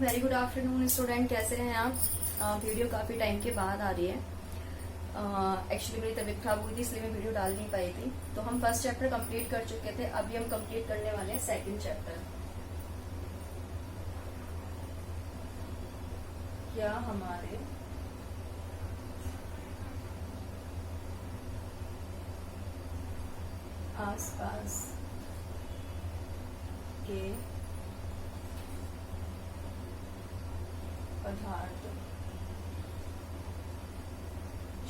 Very good afternoon student, कैसे हैं आप? वीडियो काफी टाइम के बाद आ रही है। एक्चुअली मेरी तबीयत खराब हुई थी, इसलिए मैं वीडियो डाल नहीं पाई थी। तो हम फर्स्ट चैप्टर कंप्लीट कर चुके थे, अभी हम कंप्लीट करने वाले हैं सेकंड चैप्टर। क्या हमारे आसपास के पदार्थ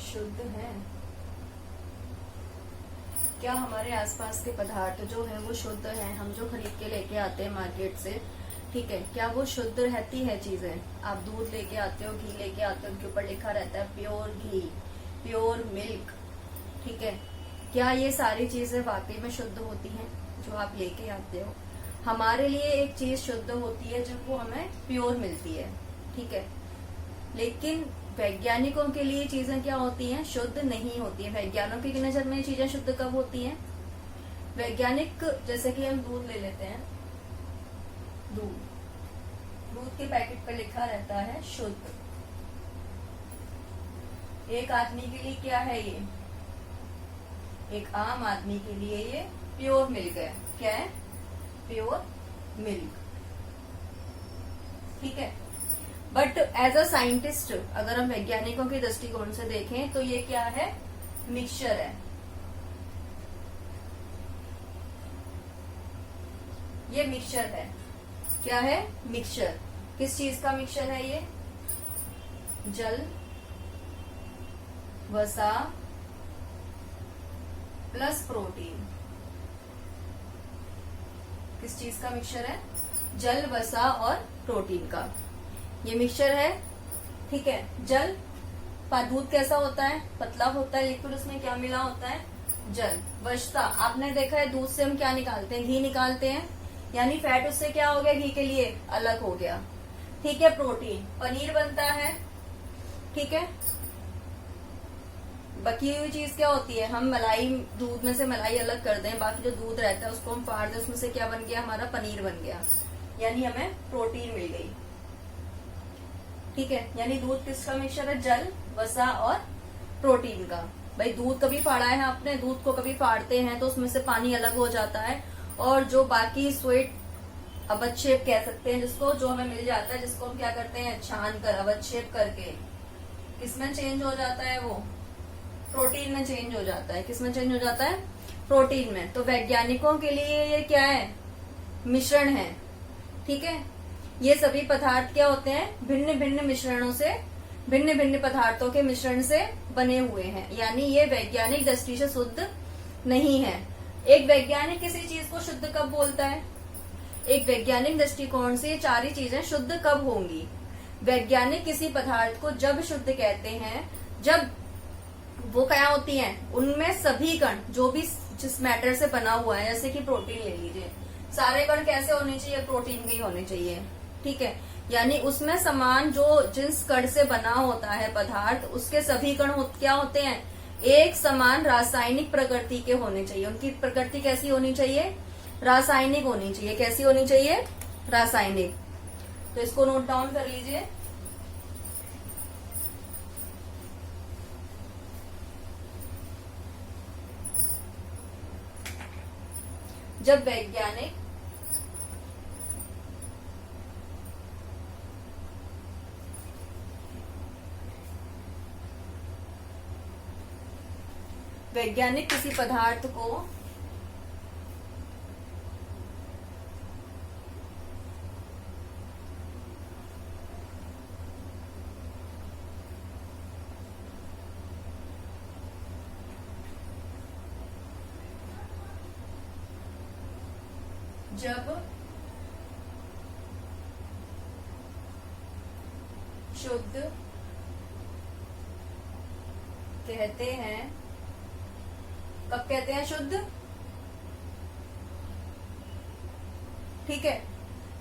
शुद्ध हैं? क्या हमारे आसपास के पदार्थ जो हैं वो शुद्ध हैं? हम जो खरीद के लेके आते हैं मार्केट से, ठीक है, क्या वो शुद्ध रहती है चीजें? आप दूध लेके आते हो, घी लेके आते हो, उनके ऊपर लिखा रहता है प्योर घी, प्योर मिल्क, ठीक है। क्या ये सारी चीजें वाकई में शुद्ध होती हैं जो आप लेके आते हो? हमारे लिए एक चीज शुद्ध होती है जब वो हमें प्योर मिलती है, ठीक है। लेकिन वैज्ञानिकों के लिए चीजें क्या होती हैं? शुद्ध नहीं होती है। वैज्ञानिकों की नजर में चीजें शुद्ध कब होती हैं? वैज्ञानिक, जैसे कि हम दूध ले लेते हैं, दूध के पैकेट पर लिखा रहता है शुद्ध। एक आदमी के लिए क्या है ये? एक आम आदमी के लिए ये प्योर मिल्क है। क्या है? प्योर मिल्क, ठीक है। बट एज अ साइंटिस्ट, अगर हम वैज्ञानिकों के दृष्टिकोण से देखें तो ये क्या है? मिक्सचर है। ये मिक्सचर है। क्या है? मिक्सचर। किस चीज का मिक्सचर है ये? जल, वसा प्लस प्रोटीन। किस चीज का मिक्सचर है? जल, वसा और प्रोटीन का ये मिक्सचर है, ठीक है। जल, दूध कैसा होता है? पतला होता है, लिक्विड, उसमें क्या मिला होता है? जल। वसा, आपने देखा है दूध से हम क्या निकालते हैं? घी निकालते हैं, यानी फैट उससे क्या हो गया? घी के लिए अलग हो गया, ठीक है। प्रोटीन, पनीर बनता है, ठीक है। बची हुई चीज क्या होती है? हम मलाई, दूध में से मलाई अलग कर दें, बाकी जो दूध रहता है उसको हम फाड़ दें, उसमें से क्या बन गया? हमारा पनीर बन गया, यानी हमें प्रोटीन मिल गई, ठीक है। यानी दूध किसका मिक्सचर है? जल, वसा और प्रोटीन का। भाई दूध कभी फाड़ा है आपने? दूध को कभी फाड़ते हैं तो उसमें से पानी अलग हो जाता है, और जो बाकी स्वीट अवच्छेप कह सकते हैं जिसको, जो हमें मिल जाता है, जिसको हम क्या करते हैं? छान कर, अवच्छेप करके किसमें चेंज हो जाता है? वो प्रोटीन में चेंज हो जाता है। किसमें चेंज हो जाता है? प्रोटीन में। तो वैज्ञानिकों के लिए ये क्या है? मिश्रण है, ठीक है। ये सभी पदार्थ क्या होते हैं? भिन्न भिन्न मिश्रणों से, भिन्न भिन्न पदार्थों के मिश्रण से बने हुए हैं, यानी ये वैज्ञानिक दृष्टि से शुद्ध नहीं है। एक वैज्ञानिक किसी चीज को शुद्ध कब बोलता है? एक वैज्ञानिक दृष्टिकोण से ये चार ही चीजें शुद्ध कब होंगी? वैज्ञानिक किसी पदार्थ को जब शुद्ध कहते हैं जब वो क्या होती हैं? उनमें सभी कण, जो भी जिस मैटर से बना हुआ है, जैसे कि प्रोटीन ले लीजिए, सारे कण कैसे होने चाहिए? प्रोटीन के ही होने चाहिए, ठीक है। यानी उसमें समान जो जिस कण से बना होता है पदार्थ, उसके सभी कण क्या होते हैं? एक समान रासायनिक प्रकृति के होने चाहिए। उनकी प्रकृति कैसी होनी चाहिए? रासायनिक होनी चाहिए। कैसी होनी चाहिए? रासायनिक। तो इसको नोट डाउन कर लीजिए। जब वैज्ञानिक किसी पदार्थ को जब शुद्ध कहते हैं, कब कहते हैं शुद्ध? ठीक है,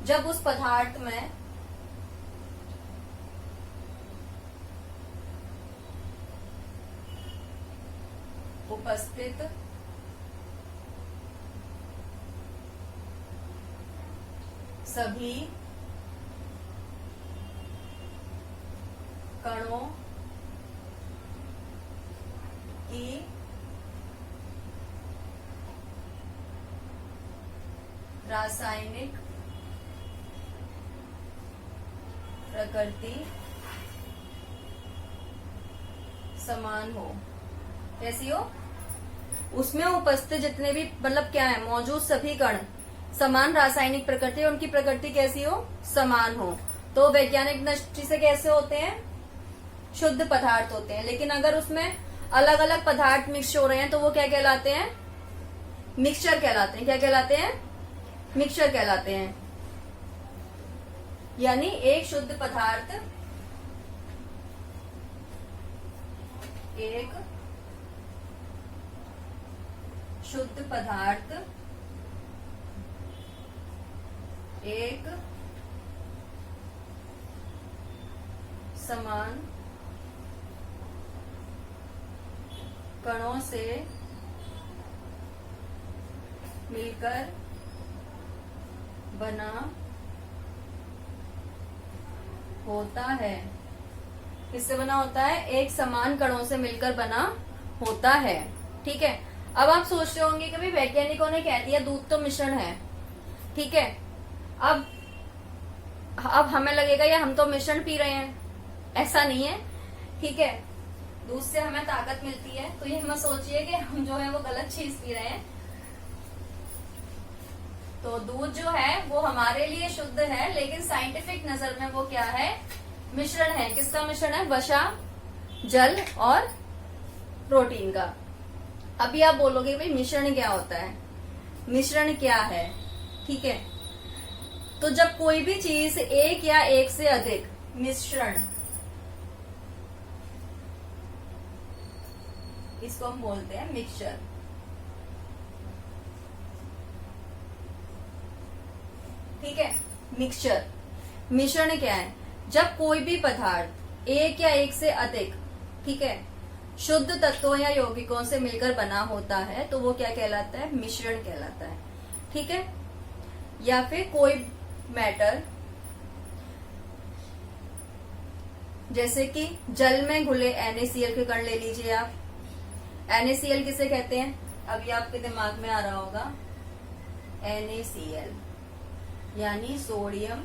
जब उस पदार्थ में उपस्थित सभी कणों की रासायनिक प्रकृति समान हो। कैसी हो? उसमें उपस्थित जितने भी मतलब क्या है, मौजूद सभी कण समान रासायनिक प्रकृति, उनकी प्रकृति कैसी हो? समान हो। तो वैज्ञानिक दृष्टि से कैसे होते हैं? शुद्ध पदार्थ होते हैं। लेकिन अगर उसमें अलग अलग पदार्थ मिक्स हो रहे हैं तो वो क्या कहलाते हैं? मिक्सचर कहलाते हैं। क्या कहलाते हैं? मिक्सचर कहलाते हैं। यानी एक शुद्ध पदार्थ एक शुद्ध पदार्थ एक समान कणों से मिलकर बना होता है। किससे बना होता है? एक समान कणों से मिलकर बना होता है। ठीक है। अब आप सोच रहे होंगे कि भाई वैज्ञानिकों ने कह दिया दूध तो मिश्रण है, ठीक है, अब हमें लगेगा या हम तो मिश्रण पी रहे हैं। ऐसा नहीं है, ठीक है। दूध से हमें ताकत मिलती है, तो ये मत सोचिए कि हम जो है वो गलत चीज पी रहे हैं। तो दूध जो है वो हमारे लिए शुद्ध है, लेकिन साइंटिफिक नजर में वो क्या है? मिश्रण है। किसका मिश्रण है? वसा, जल और प्रोटीन का। अभी आप बोलोगे भाई मिश्रण क्या होता है? मिश्रण क्या है? ठीक है। तो जब कोई भी चीज एक या एक से अधिक मिश्रण, इसको हम बोलते हैं मिक्सचर। ठीक है। मिक्सचर मिश्रण क्या है? जब कोई भी पदार्थ एक या एक से अधिक, ठीक है, शुद्ध तत्वों या यौगिकों से मिलकर बना होता है तो वो क्या कहलाता है? मिश्रण कहलाता है। ठीक है। या फिर कोई मैटर, जैसे कि जल में घुले NaCl के कण ले लीजिए आप। NaCl किसे कहते हैं? अभी आपके दिमाग में आ रहा होगा NaCl यानी सोडियम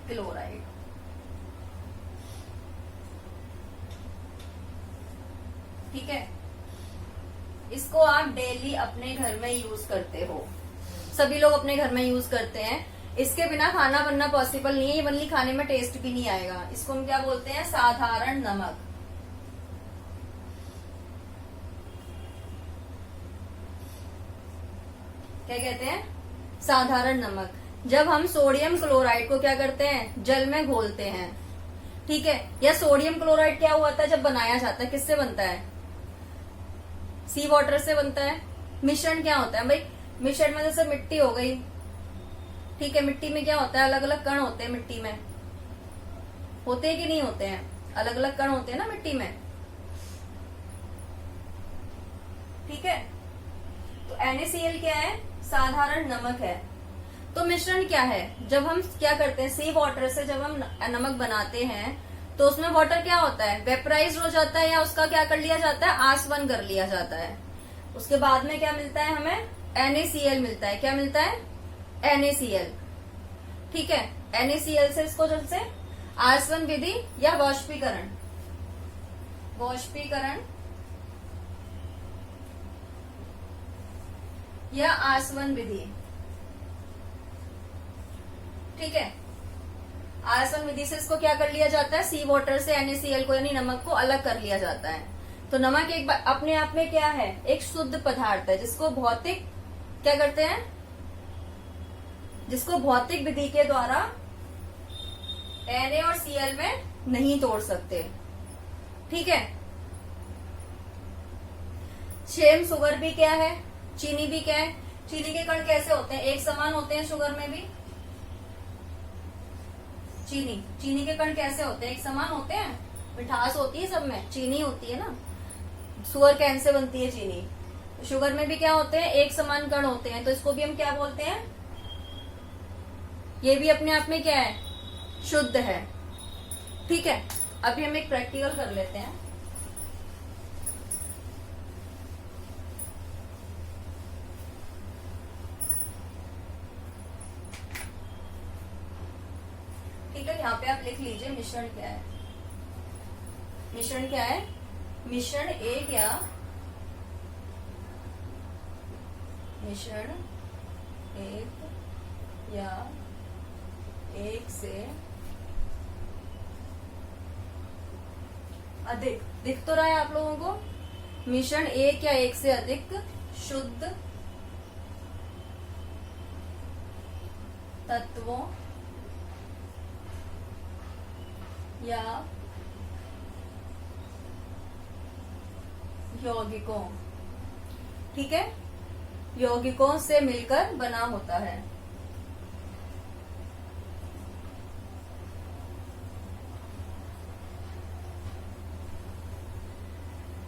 क्लोराइड। ठीक है। इसको आप डेली अपने घर में यूज करते हो, सभी लोग अपने घर में यूज करते हैं। इसके बिना खाना बनना पॉसिबल नहीं है, ये बनली खाने में टेस्ट भी नहीं आएगा। इसको हम क्या बोलते हैं? साधारण नमक। क्या कहते हैं? साधारण नमक। जब हम सोडियम क्लोराइड को क्या करते हैं? जल में घोलते हैं, ठीक है। या सोडियम क्लोराइड क्या हुआ था जब बनाया जाता है? किससे बनता है? सी वाटर से बनता है। मिश्रण क्या होता है भाई? मिश्रण में जैसे मिट्टी हो गई, ठीक है, मिट्टी में क्या होता है? अलग अलग कण होते हैं मिट्टी में, होते हैं कि नहीं होते हैं? अलग अलग कण होते हैं ना मिट्टी में, ठीक है। तो NaCl क्या है? साधारण नमक है। तो मिश्रण क्या है? जब हम क्या करते हैं? सी वाटर से जब हम नमक बनाते हैं तो उसमें वाटर क्या होता है? वेपराइज हो जाता है, या उसका क्या कर लिया जाता है? आसवन कर लिया जाता है। उसके बाद में क्या मिलता है हमें? NaCl मिलता है। क्या मिलता है? NaCl। ठीक है। NaCl से इसको जैसे आसवन विधि या वाष्पीकरण या आसवन विधि, ठीक है, आसवन विधि से इसको क्या कर लिया जाता है? सी वाटर से NaCl को यानी नमक को अलग कर लिया जाता है। तो नमक एक अपने आप में क्या है? एक शुद्ध पदार्थ है, जिसको भौतिक क्या करते हैं? जिसको भौतिक विधि के द्वारा Na और Cl में नहीं तोड़ सकते। ठीक है। सेम शुगर भी क्या है? चीनी भी क्या है? चीनी के कण कैसे होते हैं? एक समान होते हैं। शुगर में भी चीनी के कण कैसे होते हैं? एक समान होते हैं। मिठास होती है सब में, चीनी होती है ना। शुगर कैन से बनती है चीनी। शुगर में भी क्या होते हैं? एक समान कण होते हैं। तो इसको भी हम क्या बोलते हैं? ये भी अपने आप में क्या है? शुद्ध है। ठीक है, अभी हम एक प्रैक्टिकल कर लेते हैं। ठीक है, यहाँ पे आप लिख लीजिए मिश्रण क्या है। मिश्रण क्या है? मिश्रण एक या मिश्रण एक या एक से अधिक, दिख तो रहा है आप लोगों को? मिश्रण एक या एक से अधिक शुद्ध तत्वों या यौगिकों, ठीक है, यौगिकों से मिलकर बना होता है।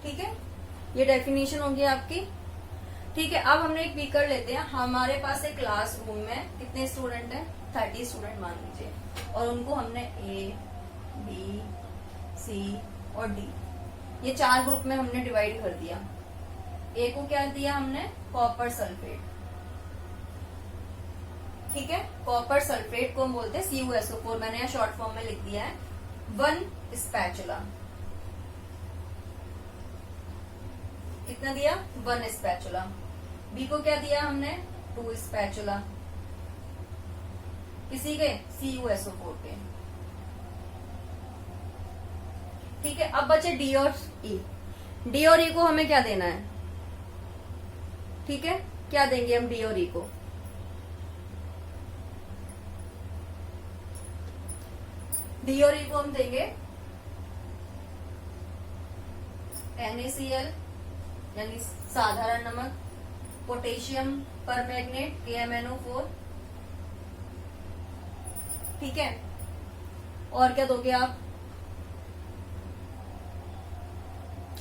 ठीक है, ये डेफिनेशन होगी आपकी। ठीक है, अब हमने एक बीकर लेते हैं। हमारे पास एक क्लास रूम में कितने स्टूडेंट हैं? 30 स्टूडेंट मान लीजिए, और उनको हमने ए, बी, सी और डी, ये 4 ग्रुप में हमने डिवाइड कर दिया। ए को क्या दिया हमने? Copper sulphate. ठीक है, कॉपर सल्फेट को हम बोलते हैं CuSO4, मैंने यहाँ शॉर्ट फॉर्म में लिख दिया है। 1 स्पैचुला, कितना दिया? 1 स्पैचुला। बी को क्या दिया हमने? 2 स्पैचुला, किसी के? CuSO4 के। ठीक है, अब बचे डी और ई। डी और ई को हमें क्या देना है? ठीक है, क्या देंगे हम डी और ई को? डी और ई को हम देंगे NaCl यानी साधारण नमक, पोटेशियम परमैंगनेट KMnO4। ठीक है, और क्या दोगे आप?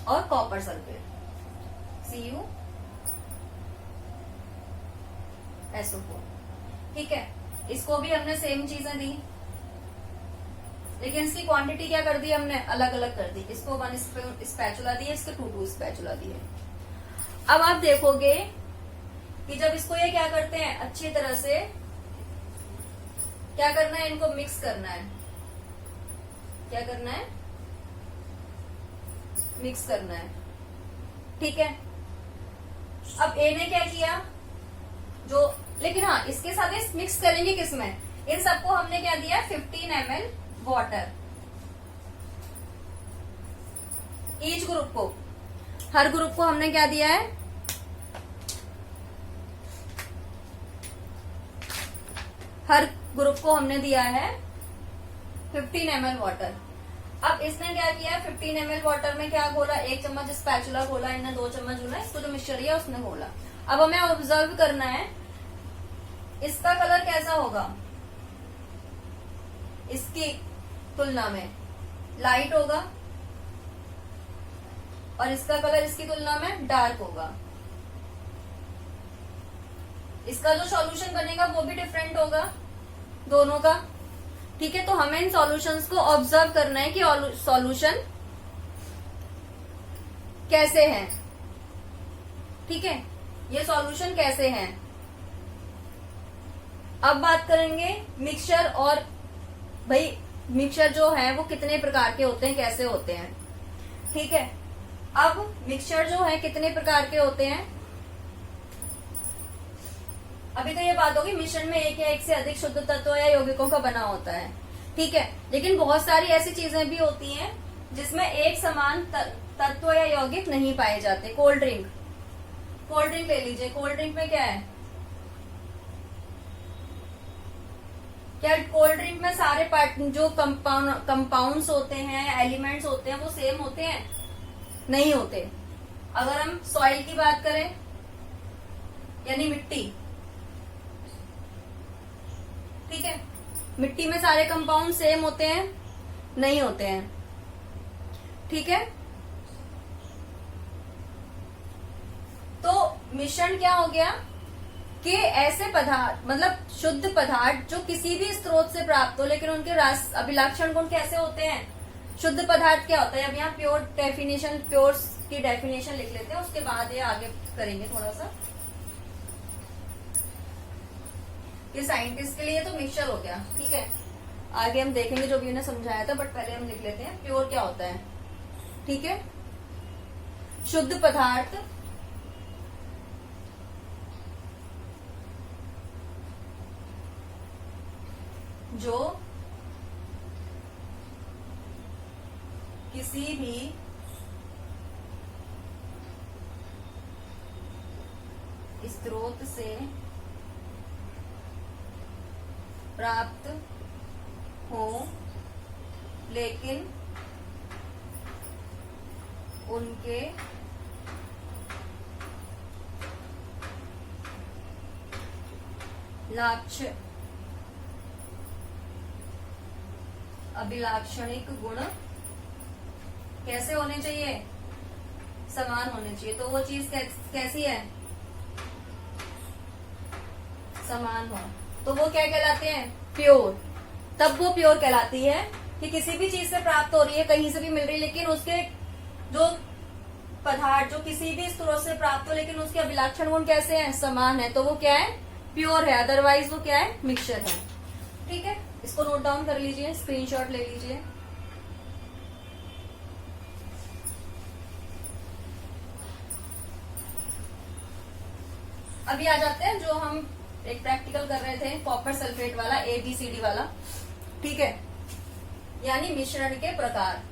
और कॉपर सल्फेट CuSO4। ठीक है, इसको भी हमने सेम चीजें दी, लेकिन इसकी क्वांटिटी क्या कर दी हमने? अलग अलग कर दी। इसको 1 स्पैचुला दिए, इसको 2 स्पैचुला दिए। अब आप देखोगे कि जब इसको ये क्या करते हैं, अच्छी तरह से क्या करना है? इनको मिक्स करना है। क्या करना है? मिक्स करना है। ठीक है, अब ए ने क्या किया? जो, लेकिन हाँ, इसके साथ इस मिक्स करेंगे किसमें? इन सबको हमने क्या दिया? 15 ml वाटर ईच ग्रुप को। हर ग्रुप को हमने क्या दिया है? हर ग्रुप को हमने दिया है 15 ml वाटर। अब इसने क्या किया? 15 ml वाटर में क्या घोला? 1 चम्मच स्पैचुला घोला, इन्हें 2 चम्मच घोला, इसको जो मिक्सचर है उसने घोला। अब हमें ऑब्जर्व करना है इसका कलर कैसा होगा? इसकी तुलना में लाइट होगा, और इसका कलर इसकी तुलना में डार्क होगा। इसका जो सॉल्यूशन बनेगा वो भी डिफरेंट होगा दोनों का। ठीक है, तो हमें इन सॉल्यूशंस को ऑब्जर्व करना है कि सॉल्यूशन कैसे हैं। ठीक है, ये सॉल्यूशन कैसे हैं। अब बात करेंगे मिक्सचर, और भाई मिक्सचर जो है वो कितने प्रकार के होते हैं, कैसे होते हैं। ठीक है, अब मिक्सचर जो है कितने प्रकार के होते हैं। अभी तो ये बात होगी मिश्रण में एक या एक से अधिक शुद्ध तत्व या यौगिकों का बना होता है। ठीक है, लेकिन बहुत सारी ऐसी चीजें भी होती हैं जिसमें एक समान तत्व या यौगिक नहीं पाए जाते। कोल्ड ड्रिंक, कोल्ड ड्रिंक ले लीजिए। कोल्ड ड्रिंक में क्या है? क्या कोल्ड ड्रिंक में सारे पार्ट जो कंपाउंड्स होते हैं, एलिमेंट्स होते हैं, वो सेम होते हैं? नहीं होते। अगर हम सॉइल की बात करें, यानी मिट्टी, ठीक है, मिट्टी में सारे कंपाउंड सेम होते हैं? नहीं होते हैं। ठीक है, तो मिश्रण क्या हो गया? कि ऐसे पदार्थ मतलब शुद्ध पदार्थ जो किसी भी स्रोत से प्राप्त हो लेकिन उनके अभिलक्षण गुण कैसे होते हैं। शुद्ध पदार्थ क्या होता है, अब यहाँ प्योर की डेफिनेशन लिख लेते हैं, उसके बाद ये आगे करेंगे थोड़ा सा। ये साइंटिस्ट के लिए तो मिक्सचर हो गया, ठीक है, आगे हम देखेंगे जो भी उन्हें समझाया था, बट पहले हम लिख लेते हैं प्योर क्या होता है। ठीक है, शुद्ध पदार्थ जो किसी भी स्रोत से प्राप्त हो लेकिन उनके अभिलाक्षणिक गुण कैसे होने चाहिए, समान होने चाहिए। तो वो चीज कैसी है, समान हो, तो वो क्या कहलाते हैं, प्योर। तब वो प्योर कहलाती है कि किसी भी चीज से प्राप्त हो रही है, कहीं से भी मिल रही है, लेकिन उसके जो पदार्थ जो किसी भी स्रोत से प्राप्त हो लेकिन उसके अभिलक्षण गुण कैसे हैं, समान है, तो वो क्या है, प्योर है। अदरवाइज वो क्या है, मिक्सचर है। ठीक है, इसको नोट डाउन कर लीजिए, स्क्रीनशॉट ले लीजिए। अभी आ जाते हैं जो हम एक प्रैक्टिकल कर रहे थे, कॉपर सल्फेट वाला, ABCD वाला। ठीक है, यानी मिश्रण के प्रकार।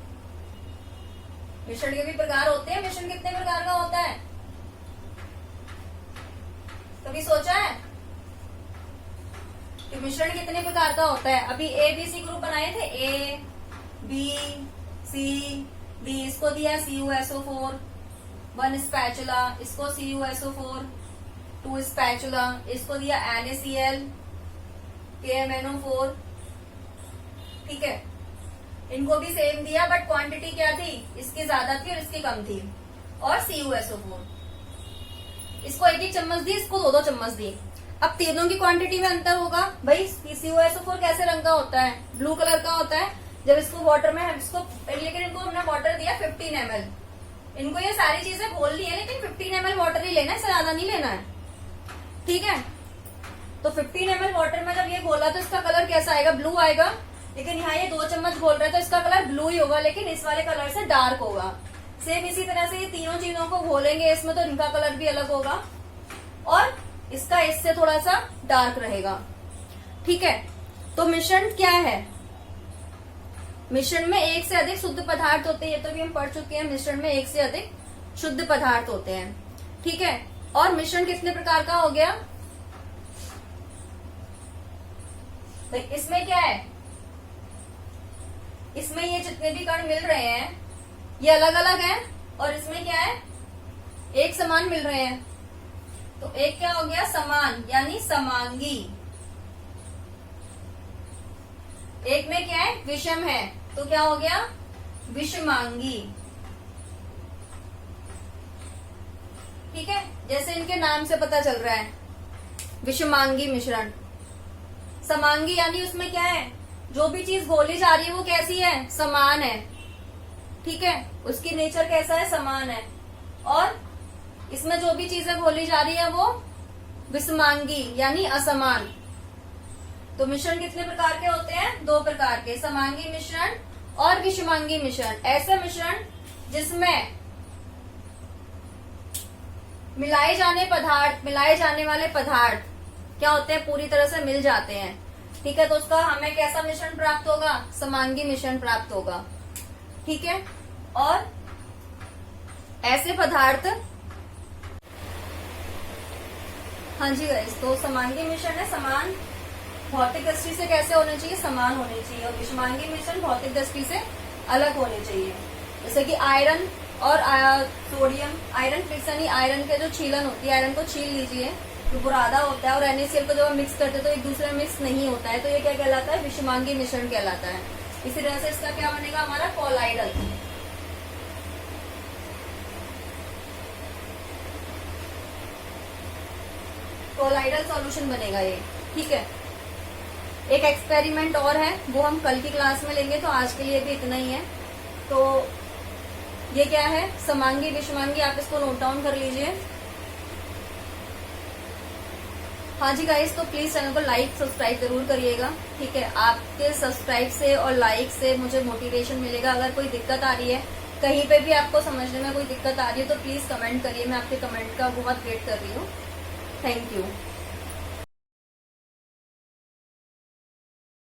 मिश्रण के भी प्रकार होते हैं। मिश्रण कितने प्रकार का होता है, कभी सोचा है कि मिश्रण कितने प्रकार का होता है। अभी ABC ग्रुप बनाए थे, A, B, C, D, इसको दिया CuSO4, 1 स्पैचुला, इसको CuSO4, 2 स्पैचुला, इसको दिया NaCl, KMnO4। ठीक है, इनको भी सेम दिया, बट क्वांटिटी क्या थी, इसकी ज्यादा थी और इसकी कम थी। और CuSO4, इसको 1 चम्मच दी, इसको 2 चम्मच दी। अब तीनों की क्वांटिटी में अंतर होगा भाई। CuSO4 कैसे रंग का होता है, ब्लू कलर का होता है। जब इसको वाटर में इसको, लेकिन इनको हमने वाटर दिया 15 ml। इनको ये सारी चीजें घोलनी है, लेकिन 15 ml वाटर ही लेना है, इससे ज्यादा नहीं लेना है। ठीक है, तो 15 ml वाटर में जब ये घोला तो इसका कलर कैसा आएगा, ब्लू आएगा। लेकिन यहाँ ये 2 चम्मच घोल रहे हैं तो इसका कलर ब्लू ही होगा, लेकिन इस वाले कलर से डार्क होगा। सेम इसी तरह से ये तीनों चीजों को घोलेंगे इसमें, तो इनका कलर भी अलग होगा और इसका इससे थोड़ा सा डार्क रहेगा। ठीक है, तो मिश्रण क्या है, मिश्रण में एक से अधिक शुद्ध पदार्थ होते हैं, ये तो भी हम पढ़ चुके हैं। मिश्रण में एक से अधिक शुद्ध पदार्थ होते हैं। ठीक है, और मिश्रण कितने प्रकार का हो गया, इसमें क्या है, इसमें ये जितने भी कण मिल रहे हैं ये अलग अलग हैं, और इसमें क्या है, एक समान मिल रहे हैं। तो एक क्या हो गया, समान, यानी समांगी। एक में क्या है, विषम है, तो क्या हो गया, विषमांगी। ठीक है, जैसे इनके नाम से पता चल रहा है, विषमांगी मिश्रण। समांगी यानी उसमें क्या है, जो भी चीज घोली जा रही है वो कैसी है, समान है। ठीक है, उसकी नेचर कैसा है, समान है। और इसमें जो भी चीजें घोली जा रही है वो विषमांगी यानी असमान। तो मिश्रण कितने प्रकार के होते हैं, 2 प्रकार के, समांगी मिश्रण और विषमांगी मिश्रण। ऐसे मिश्रण जिसमें मिलाए जाने वाले पदार्थ क्या होते हैं, पूरी तरह से मिल जाते हैं। ठीक है, तो उसका हमें कैसा मिश्रण प्राप्त होगा, समांगी मिश्रण प्राप्त होगा। ठीक है, और ऐसे पदार्थ, हाँ जी गाइस, तो समांगी मिश्रण है, समान भौतिक दृष्टि से कैसे होने चाहिए, समान होने चाहिए। और विषमांगी मिश्रण भौतिक दृष्टि से अलग होने चाहिए। जैसे कि आयरन और सोडियम, आयरन फिक्स यानी आयरन के जो छीलन होती है, आयरन को छील लीजिए तो बुरादा होता है, और NaCl को जब हम मिक्स करते हैं तो एक दूसरे में मिक्स नहीं होता है, तो ये क्या कहलाता है, विषमांगी मिश्रण कहलाता है। इसी तरह से इसका क्या बनेगा, हमारा कोलाइडल। कोलाइडल सॉल्यूशन बनेगा ये, ठीक है। एक एक्सपेरिमेंट और है, वो हम कल की क्लास में लेंगे, तो आज के लिए भी इतना ही है। तो ये क्या है, समांगी विषमांगी, आप इसको नोट डाउन कर लीजिए। हाँ जी गाइस, तो प्लीज चैनल को लाइक सब्सक्राइब जरूर करिएगा, ठीक है। आपके सब्सक्राइब से और लाइक से मुझे मोटिवेशन मिलेगा। अगर कोई दिक्कत आ रही है, कहीं पे भी आपको समझने में कोई दिक्कत आ रही है, तो प्लीज कमेंट करिए, मैं आपके कमेंट का बहुत वेट कर रही हूँ। Thank you.